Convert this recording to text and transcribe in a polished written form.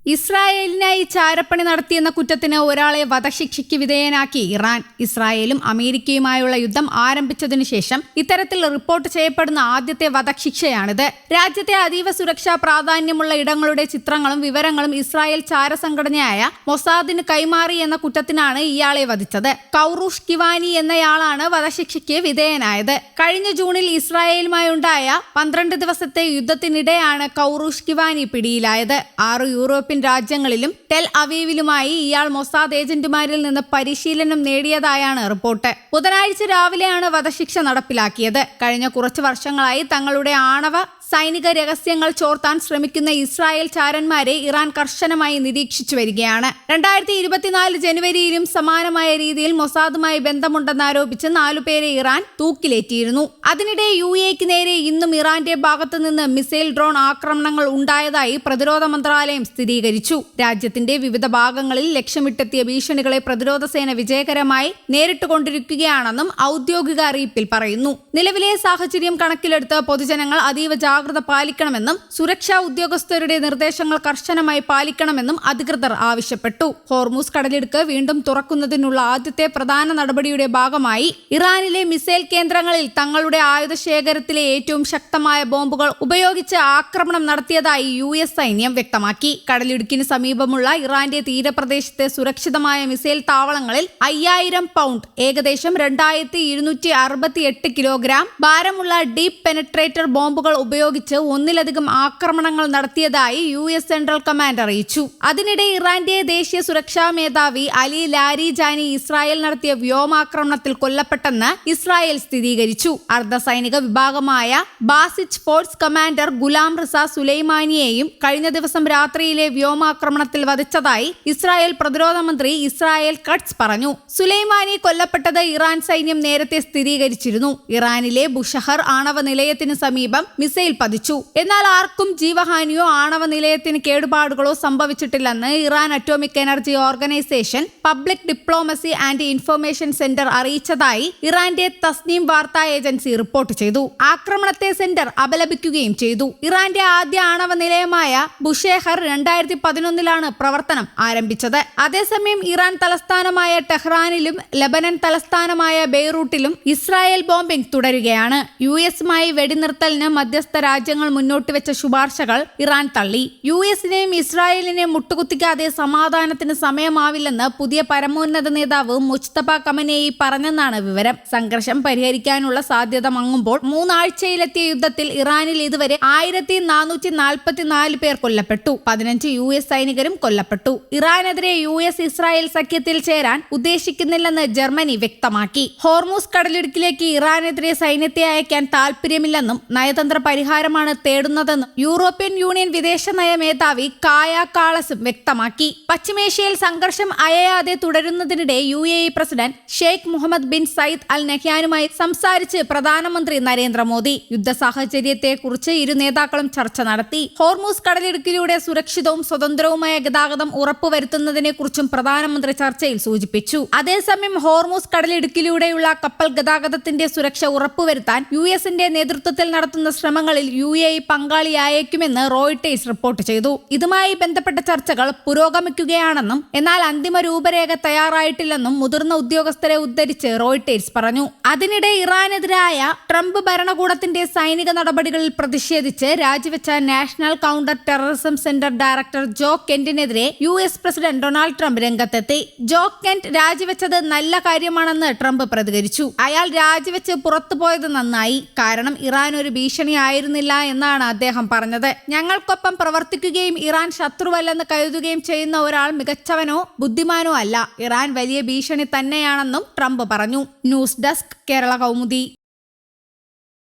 ഇസ്രായേലിനായി ചാരപ്പണി നടത്തിയെന്ന കുറ്റത്തിന് ഒരാളെ വധശിക്ഷയ്ക്ക് വിധേയനാക്കി ഇറാൻ. ഇസ്രായേലും അമേരിക്കയുമായുള്ള യുദ്ധം ആരംഭിച്ചതിനു ശേഷം ഇത്തരത്തിൽ റിപ്പോർട്ട് ചെയ്യപ്പെടുന്ന ആദ്യത്തെ വധശിക്ഷയാണിത്. രാജ്യത്തെ അതീവ സുരക്ഷാ പ്രാധാന്യമുള്ള ഇടങ്ങളുടെ ചിത്രങ്ങളും വിവരങ്ങളും ഇസ്രായേൽ ചാരസംഘടനയായ മൊസാദിന് കൈമാറി എന്ന കുറ്റത്തിനാണ് ഇയാളെ വധിച്ചത്. കൗറൂഷ് കിവാനി എന്നയാളാണ് വധശിക്ഷയ്ക്ക് വിധേയനായത്. കഴിഞ്ഞ ജൂണിൽ ഇസ്രായേലുമായുണ്ടായ 12 ദിവസത്തെ യുദ്ധത്തിനിടെയാണ് കൗറൂഷ് കിവാനി പിടിയിലായത്. 6 യൂറോപ്യൻ രാജ്യങ്ങളിലും ടെൽ അവീവിലുമായി ഇയാൾ മൊസാദ് ഏജന്റുമാരിൽ നിന്ന് പരിശീലനം നേടിയതായാണ് റിപ്പോർട്ട്. ബുധനാഴ്ച രാവിലെയാണ് വധശിക്ഷ നടപ്പിലാക്കിയത്. കഴിഞ്ഞ കുറച്ചു വർഷങ്ങളായി തങ്ങളുടെ ആണവ സൈനിക രഹസ്യങ്ങൾ ചോർത്താൻ ശ്രമിക്കുന്ന ഇസ്രായേൽ ചാരന്മാരെ ഇറാൻ കർശനമായി നിരീക്ഷിച്ചു വരികയാണ്. 2024 ജനുവരിയിലും സമാനമായ രീതിയിൽ മൊസാദുമായി ബന്ധമുണ്ടെന്നാരോപിച്ച് 4 പേരെ ഇറാൻ തൂക്കിലേറ്റിയിരുന്നു. അതിനിടെ UAEക്ക് നേരെ ഇന്നും ഇറാന്റെ ഭാഗത്തു നിന്ന് മിസൈൽ ഡ്രോൺ ആക്രമണങ്ങൾ ഉണ്ടായതായി പ്രതിരോധ മന്ത്രാലയം സ്ഥിരീകരിച്ചു. രാജ്യത്തിന്റെ വിവിധ ഭാഗങ്ങളിൽ ലക്ഷ്യമിട്ടെത്തിയ ഭീഷണികളെ പ്രതിരോധ സേന വിജയകരമായി നേരിട്ടുകൊണ്ടിരിക്കുകയാണെന്നും ഔദ്യോഗിക അറിയിപ്പിൽ പറയുന്നു. നിലവിലെ സാഹചര്യം കണക്കിലെടുത്ത് പൊതുജനങ്ങൾ അതീവ ജാഗ്രത പാലിക്കണമെന്നും സുരക്ഷാ ഉദ്യോഗസ്ഥരുടെ നിർദ്ദേശങ്ങൾ കർശനമായി പാലിക്കണമെന്നും അധികൃതർ ആവശ്യപ്പെട്ടു. ഹോർമൂസ് കടലിടുക്ക് വീണ്ടും തുറക്കുന്നതിനുള്ള ആദ്യത്തെ പ്രധാന നടപടിയുടെ ഭാഗമായി ഇറാനിലെ മിസൈൽ കേന്ദ്രങ്ങളിൽ തങ്ങളുടെ ആയുധ ശേഖരത്തിലെ ഏറ്റവും ശക്തമായ ബോംബുകൾ ഉപയോഗിച്ച് ആക്രമണം നടത്തിയതായി US സൈന്യം വ്യക്തമാക്കി. കടലിടുക്കിന് സമീപമുള്ള ഇറാന്റെ തീരപ്രദേശത്തെ സുരക്ഷിതമായ മിസൈൽ താവളങ്ങളിൽ 5000 പൗണ്ട് ഏകദേശം 2268 കിലോഗ്രാം ഭാരമുള്ള ഡീപ് പെനട്രേറ്റർ ബോംബുകൾ ഉപയോഗിച്ച് ഒന്നിലധികം ആക്രമണങ്ങൾ നടത്തിയതായി US സെൻട്രൽ കമാൻഡ് അറിയിച്ചു. അതിനിടെ ഇറാന്റെ ദേശീയ സുരക്ഷാ മേധാവി അലി ലാരിജാനി ഇസ്രായേൽ നടത്തിയ വ്യോമാക്രമണത്തിൽ കൊല്ലപ്പെട്ടെന്ന് ഇസ്രായേൽ സ്ഥിരീകരിച്ചു. അർദ്ധസൈനിക വിഭാഗമായ ബാസിച്ച് ഫോഴ്സ് കമാൻഡർ ഗുലാം റിസ സുലൈമാനിയെയും കഴിഞ്ഞ ദിവസം രാത്രിയിലെ വ്യോമാക്രമണത്തിൽ വധിച്ചതായി ഇസ്രായേൽ പ്രതിരോധ മന്ത്രി ഇസ്രായേൽ കട്സ് പറഞ്ഞു. സുലൈമാനി കൊല്ലപ്പെട്ടത് ഇറാൻ സൈന്യം നേരത്തെ സ്ഥിരീകരിച്ചിരുന്നു. ഇറാനിലെ ബുഷഹർ ആണവ നിലയത്തിന് സമീപം മിസൈൽ പതിച്ചു. എന്നാൽ ആർക്കും ജീവഹാനിയോ ആണവ നിലയത്തിന് കേടുപാടുകളോ സംഭവിച്ചിട്ടില്ലെന്ന് Iran atomic energy organisation public diplomacy and information centre അറിയിച്ചതായി ഇറാന്റെ തസ്നീം വാർത്താ ഏജൻസി റിപ്പോർട്ട് ചെയ്തു. ആക്രമണത്തെ സെന്റർ അപലപിക്കുകയും ചെയ്തു. ഇറാന്റെ ആദ്യ ആണവ നിലയമായ ബുഷേഹർ 2011 പ്രവർത്തനം ആരംഭിച്ചത്. അതേസമയം ഇറാൻ തലസ്ഥാനമായ ടെഹ്റാനിലും ലബനൻ തലസ്ഥാനമായ ബെയ്റൂട്ടിലും ഇസ്രായേൽ ബോംബിംഗ് തുടരുകയാണ്. US-മായി വെടിനിർത്തലിന് മധ്യസ്ഥ രാജ്യങ്ങൾ മുന്നോട്ട് വെച്ച ശുപാർശകൾ ഇറാൻ തള്ളി. US-നെയും ഇസ്രായേലിനെയും മുട്ടുകുത്തിക്കാതെ സമാധാനത്തിന് സമയമാവില്ലെന്ന് പുതിയ പരമോന്നത നേതാവ് മുജ്തബ ഖമനേയി പറഞ്ഞെന്നാണ് വിവരം. സംഘർഷം പരിഹരിക്കാനുള്ള സാധ്യത മങ്ങുമ്പോൾ 3 ആഴ്ചയിലെത്തിയ യുദ്ധത്തിൽ ഇറാനിൽ ഇതുവരെ 1444 പേർ കൊല്ലപ്പെട്ടു. 15 US സൈനികരും കൊല്ലപ്പെട്ടു. ഇറാനെതിരെ US ഇസ്രായേൽ സഖ്യത്തിൽ ചേരാൻ ഉദ്ദേശിക്കുന്നില്ലെന്ന് ജർമ്മനി വ്യക്തമാക്കി. ഹോർമൂസ് കടലിടുക്കിലേക്ക് ഇറാനെതിരെ സൈന്യത്തെ അയക്കാൻ താൽപര്യമില്ലെന്നും നയതന്ത്ര പരിഹാരമാണ് തേടുന്നതെന്നും യൂറോപ്യൻ യൂണിയൻ വിദേശ നയ മേധാവി കായ കാളസും വ്യക്തമാക്കി. പശ്ചിമേഷ്യയിൽ സംഘർഷം അയയാതെ തുടരുന്നതിനിടെ UAE പ്രസിഡന്റ് ഷെയ്ഖ് മുഹമ്മദ് ബിൻ സയ്യിദ് അൽ നഹ്യാനുമായി സംസാരിച്ച് പ്രധാനമന്ത്രി നരേന്ദ്രമോദി. യുദ്ധ സാഹചര്യത്തെക്കുറിച്ച് ഇരു നേതാക്കളും ചർച്ച നടത്തി. ഹോർമൂസ് കടലിടുക്കിലൂടെ സുരക്ഷിതവും സ്വതന്ത്രവുമായ ഗതാഗതം ഉറപ്പുവരുത്തുന്നതിനെ കുറിച്ചും പ്രധാനമന്ത്രി ചർച്ചയിൽ സൂചിപ്പിച്ചു. അതേസമയം ഹോർമൂസ് കടലിടുക്കിലൂടെയുള്ള കപ്പൽ ഗതാഗതത്തിന്റെ സുരക്ഷ ഉറപ്പുവരുത്താൻ US-ന്റെ നേതൃത്വത്തിൽ നടത്തുന്ന ശ്രമങ്ങളിൽ UAE പങ്കാളിയായേക്കുമെന്ന് റോയിട്ടേഴ്സ് റിപ്പോർട്ട് ചെയ്തു. ഇതുമായി ബന്ധപ്പെട്ട ചർച്ചകൾ പുരോഗമിക്കുകയാണെന്നും എന്നാൽ അന്തിമ രൂപരേഖ തയ്യാറായിട്ടില്ലെന്നും മുതിർന്ന ഉദ്യോഗസ്ഥരെ ഉദ്ധരിച്ച് റോയിട്ടേഴ്സ് പറഞ്ഞു. അതിനിടെ ഇറാനെതിരായ ട്രംപ് ഭരണകൂടത്തിന്റെ സൈനിക നടപടികളിൽ പ്രതിഷേധിച്ച് രാജിവെച്ച national counter terrorism centre director Joe കെന്റിനെതിരെ US പ്രസിഡന്റ് ഡൊണാൾഡ് ട്രംപ് രംഗത്തെത്തി. ജോ കെന്റ് രാജിവെച്ചത് നല്ല കാര്യമാണെന്ന് ട്രംപ് പ്രതികരിച്ചു. അയാൾ രാജിവെച്ച് പുറത്തുപോയത് നന്നായി, കാരണം ഇറാൻ ഒരു ഭീഷണിയായിരുന്നില്ല എന്നാണ് അദ്ദേഹം പറഞ്ഞത്. ഞങ്ങൾക്കൊപ്പം പ്രവർത്തിക്കുകയും ഇറാൻ ശത്രുവല്ലെന്ന് കരുതുകയും ചെയ്യുന്ന ഒരാൾ മികച്ചവനോ ബുദ്ധിമാനോ അല്ല. ഇറാൻ വലിയ ഭീഷണി തന്നെയാണെന്നും ട്രംപ് പറഞ്ഞു. News desk Kerala Kaumudi.